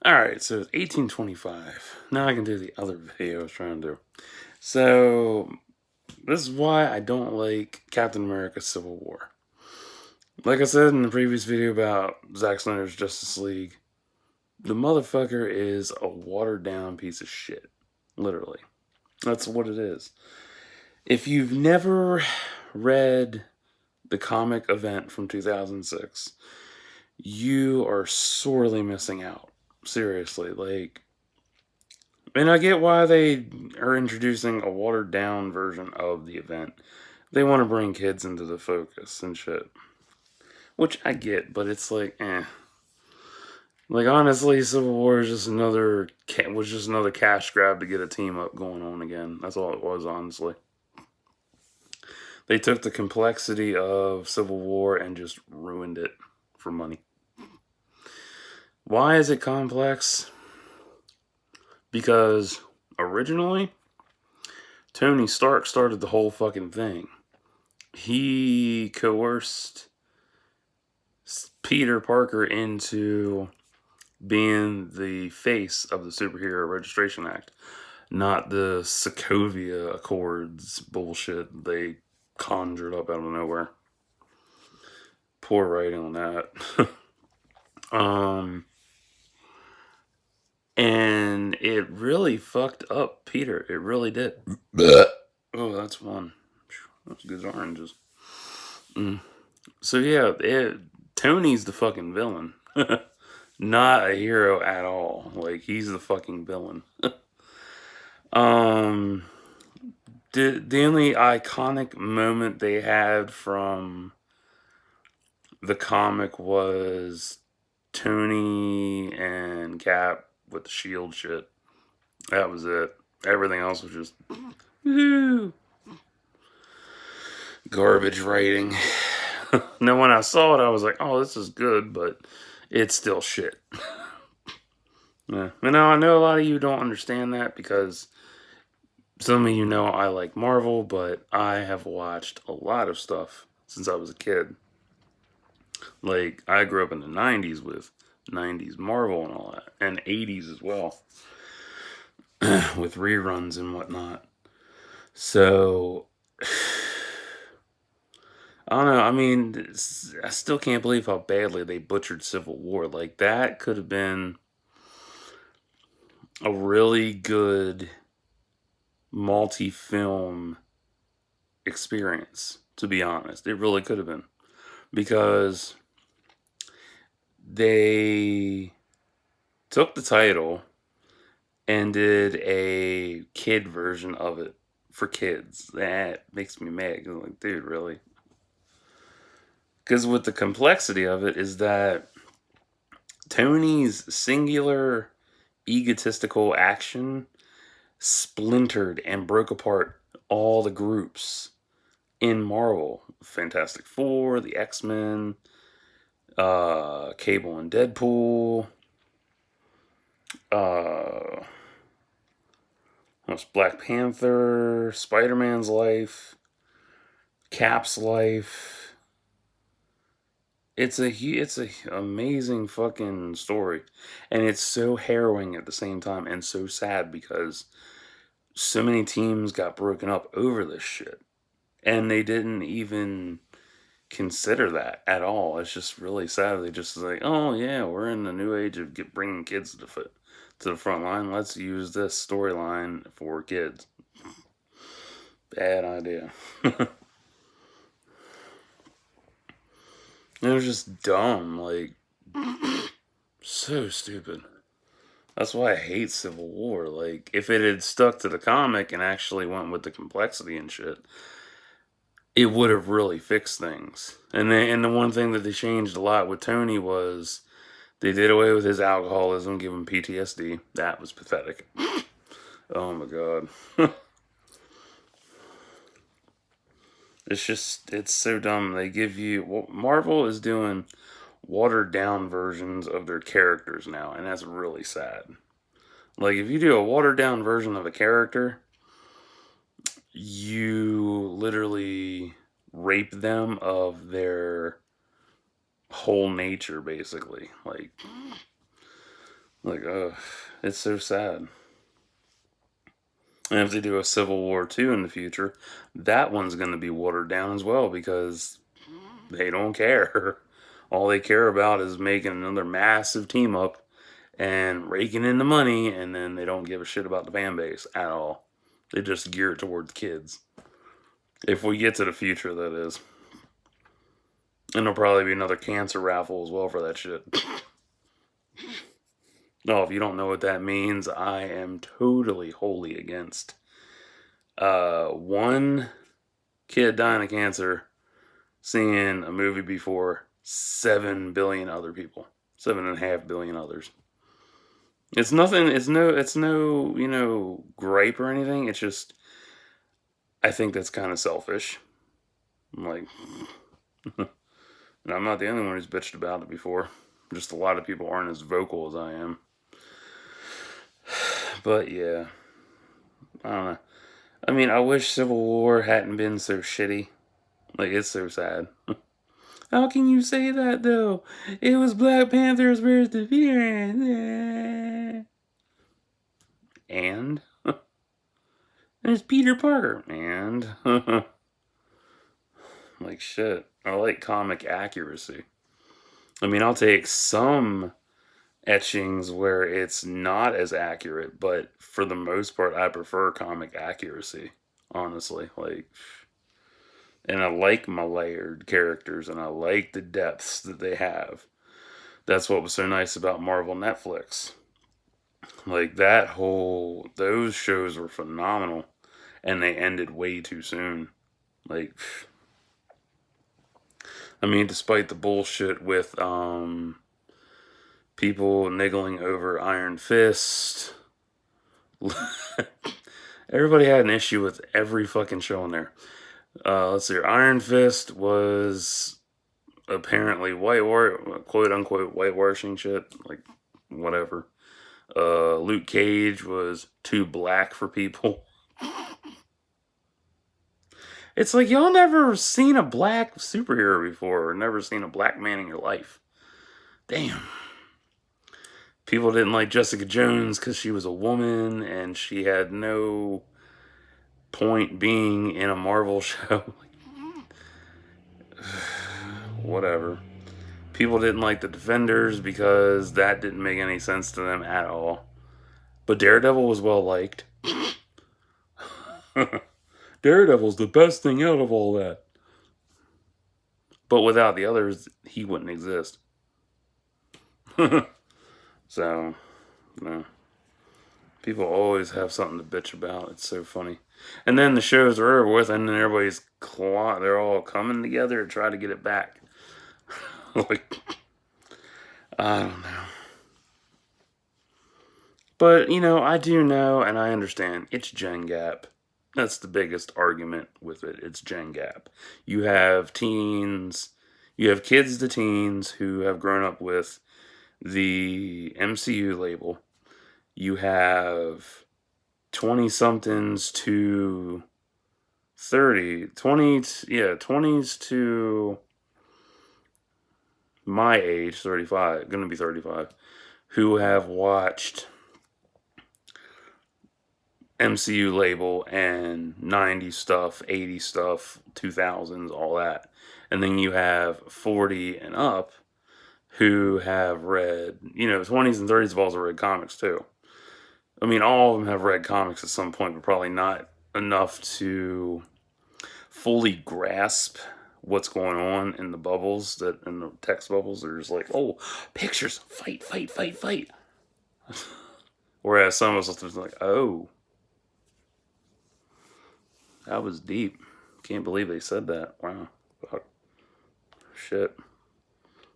Alright, so it's 1825. Now I can do the other video I was trying to do. So, this is why I don't like Captain America Civil War. Like I said in the previous video about Zack Snyder's Justice League, the motherfucker is a watered down piece of shit. Literally. That's what it is. If you've never read the comic event from 2006, you are sorely missing out. Seriously, and I get why they are introducing a watered down version of the event. They want to bring kids into the focus and shit. Which I get, but it's like, eh. Like, honestly, Civil War is was just another cash grab to get a team up going on again. That's all it was, honestly. They took the complexity of Civil War and just ruined it for money. Why is it complex? Because originally, Tony Stark started the whole fucking thing. He coerced Peter Parker into being the face of the Superhero Registration Act, not the Sokovia Accords bullshit they conjured up out of nowhere. Poor writing on that. And it really fucked up Peter. It really did. Oh, that's one. That's good oranges. So yeah, Tony's the fucking villain. Not a hero at all. Like, he's the fucking villain. The only iconic moment they had from the comic was Tony and Cap with the shield shit. That was it. Everything else was just woo, garbage writing. Now, when I saw it, I was like, oh, this is good, but it's still shit. Yeah. Now, I know a lot of you don't understand that because some of you know I like Marvel, but I have watched a lot of stuff since I was a kid. Like, I grew up in the 90s with 90s Marvel and all that, and 80s as well, with reruns and whatnot. So, I don't know. I mean, I still can't believe how badly they butchered Civil War. Like, that could have been a really good multi-film experience, to be honest. It really could have been. Because they took the title and did a kid version of it for kids. That makes me mad. I'm like, dude, really? Because with the complexity of it is that Tony's singular egotistical action splintered and broke apart all the groups in Marvel. Fantastic Four, the X-Men, Cable and Deadpool, Black Panther, Spider-Man's life, Cap's life. It's a amazing fucking story, and it's so harrowing at the same time, and so sad because so many teams got broken up over this shit, and they didn't even consider that at all. It's just really sad. They just like, oh yeah, we're in the new age of bringing kids to the front line. Let's use this storyline for kids. Bad idea. It was just dumb, like, so stupid. That's why I hate Civil War. Like, if it had stuck to the comic and actually went with the complexity and shit, it would have really fixed things. And the one thing that they changed a lot with Tony was they did away with his alcoholism, give him PTSD. That was pathetic. Oh my god. It's so dumb. They give you, Marvel is doing watered down versions of their characters now, and that's really sad. Like, if you do a watered down version of a character, you literally rape them of their whole nature, basically. Like, Like, it's so sad. And if they do a Civil War 2 in the future, that one's going to be watered down as well because they don't care. All they care about is making another massive team up and raking in the money, and then they don't give a shit about the fan base at all. They just gear it towards kids. If we get to the future, that is. And there'll probably be another cancer raffle as well for that shit. No, if you don't know what that means, I am totally wholly against one kid dying of cancer seeing a movie before 7 billion other people, 7.5 billion others. It's nothing. It's no, gripe or anything. It's just, I think that's kind of selfish. I'm like, and I'm not the only one who's bitched about it before. Just a lot of people aren't as vocal as I am. But yeah, I don't know. I mean, I wish Civil War hadn't been so shitty. Like, it's so sad. How can you say that, though? It was Black Panther's perseverance. And? There's Peter Parker. And? Like, shit. I like comic accuracy. I mean, I'll take some etchings where it's not as accurate, but for the most part, I prefer comic accuracy, honestly. Like, and I like my layered characters, and I like the depths that they have. That's what was so nice about Marvel Netflix. Like, those shows were phenomenal, and they ended way too soon. Like, I mean, despite the bullshit with, people niggling over Iron Fist. Everybody had an issue with every fucking show in there. Let's see. Iron Fist was apparently quote unquote whitewashing shit. Like, whatever. Luke Cage was too black for people. It's like, y'all never seen a black superhero before, or never seen a black man in your life. Damn. People didn't like Jessica Jones because she was a woman and she had no point being in a Marvel show. Whatever. People didn't like the Defenders because that didn't make any sense to them at all. But Daredevil was well liked. Daredevil's the best thing out of all that. But without the others, he wouldn't exist. So, no. People always have something to bitch about. It's so funny. And then the shows are over with, and then they're all coming together to try to get it back. Like, I don't know. But, I do know, and I understand, it's Gen Gap. That's the biggest argument with it. It's Gen Gap. You have kids to teens who have grown up with the MCU label. You have 20 somethings to 20s to my age, 35, gonna be 35, who have watched MCU label and 90s stuff, 80s stuff, 2000s, all that. And then you have 40 and up who have read, 20s and 30s have also read comics too. I mean, all of them have read comics at some point, but probably not enough to fully grasp what's going on in the bubbles, in the text bubbles. They're just like, oh, pictures, fight, fight, fight, fight. Whereas some of us are like, oh, that was deep. Can't believe they said that. Wow. Fuck. Shit.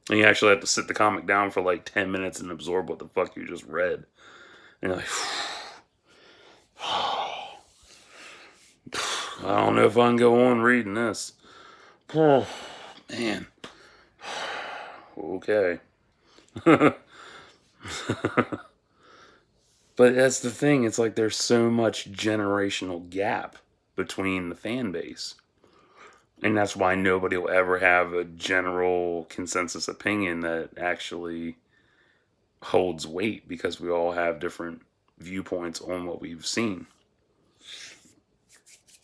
And you actually have to sit the comic down for like 10 minutes and absorb what the fuck you just read. And you're like, I don't know if I can go on reading this. Oh, man. Okay. But that's the thing. It's like there's so much generational gap between the fan base. And that's why nobody will ever have a general consensus opinion that actually holds weight because we all have different viewpoints on what we've seen.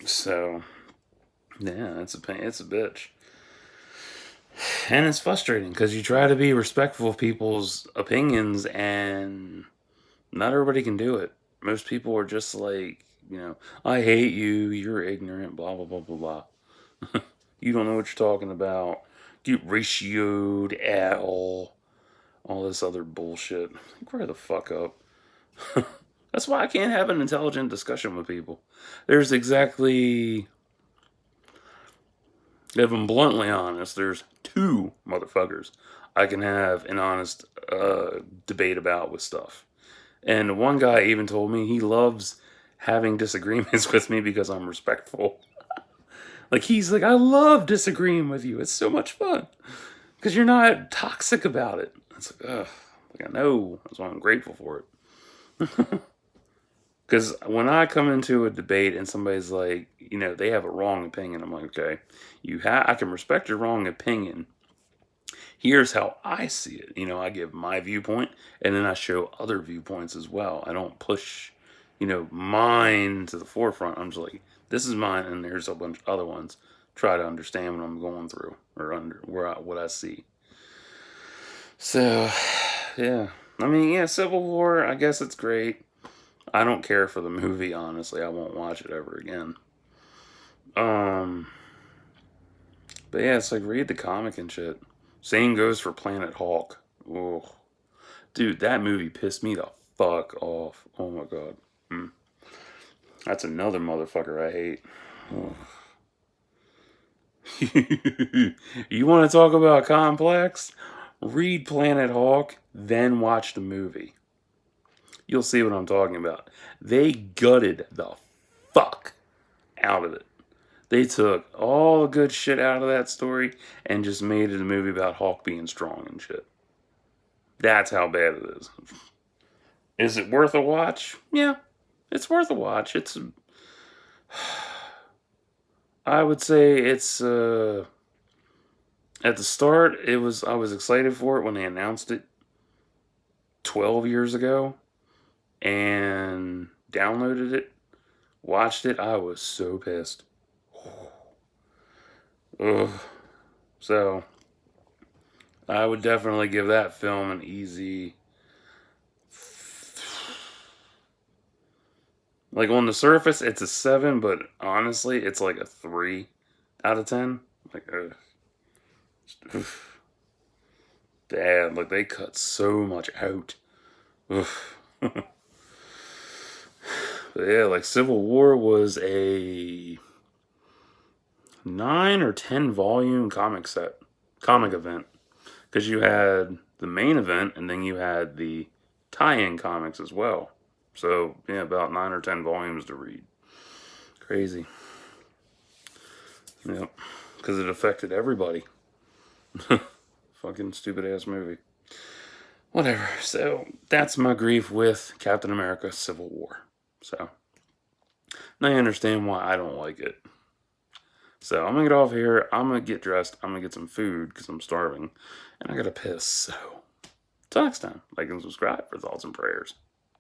So, yeah, it's a pain. It's a bitch. And it's frustrating because you try to be respectful of people's opinions and not everybody can do it. Most people are just like, I hate you, you're ignorant, blah, blah, blah, blah, blah. You don't know what you're talking about. Get ratioed at all this other bullshit. Grow the fuck up. That's why I can't have an intelligent discussion with people. There's exactly, if I'm bluntly honest, there's two motherfuckers I can have an honest debate about with stuff. And one guy even told me he loves having disagreements with me because I'm respectful. Like, he's like, I love disagreeing with you. It's so much fun. Because you're not toxic about it. It's like, ugh. Like, I know. That's why I'm grateful for it. Because when I come into a debate and somebody's like, they have a wrong opinion, I'm like, okay, I can respect your wrong opinion. Here's how I see it. I give my viewpoint and then I show other viewpoints as well. I don't push, mine to the forefront. I'm just like, this is mine and there's a bunch of other ones. Try to understand what I'm going through or what I see. So, yeah. I mean, yeah, Civil War, I guess it's great. I don't care for the movie, honestly. I won't watch it ever again. But yeah, it's like read the comic and shit. Same goes for Planet Hulk. Oh, dude, that movie pissed me the fuck off. Oh my god. That's another motherfucker I hate. Oh. You want to talk about complex? Read Planet Hulk, then watch the movie. You'll see what I'm talking about. They gutted the fuck out of it. They took all the good shit out of that story and just made it a movie about Hulk being strong and shit. That's how bad it is. Is it worth a watch? Yeah, it's worth a watch. I would say it's at the start I was excited for it when they announced it 12 years ago and downloaded it, watched it. I was so pissed. Ugh. So I would definitely give that film an easy, like, on the surface it's a 7, but honestly it's like a 3 out of 10. Like, bad. Like, they cut so much out. But yeah, like, Civil War was a 9 or 10 volume comic event, because you had the main event and then you had the tie-in comics as well. So yeah, about 9 or 10 volumes to read. Crazy. Yep. Because it affected everybody. Fucking stupid ass movie. Whatever. So that's my grief with Captain America Civil War. So now you understand why I don't like it. So I'm gonna get off here. I'm gonna get dressed. I'm gonna get some food because I'm starving. And I gotta piss. So till next time, like and subscribe for thoughts and prayers.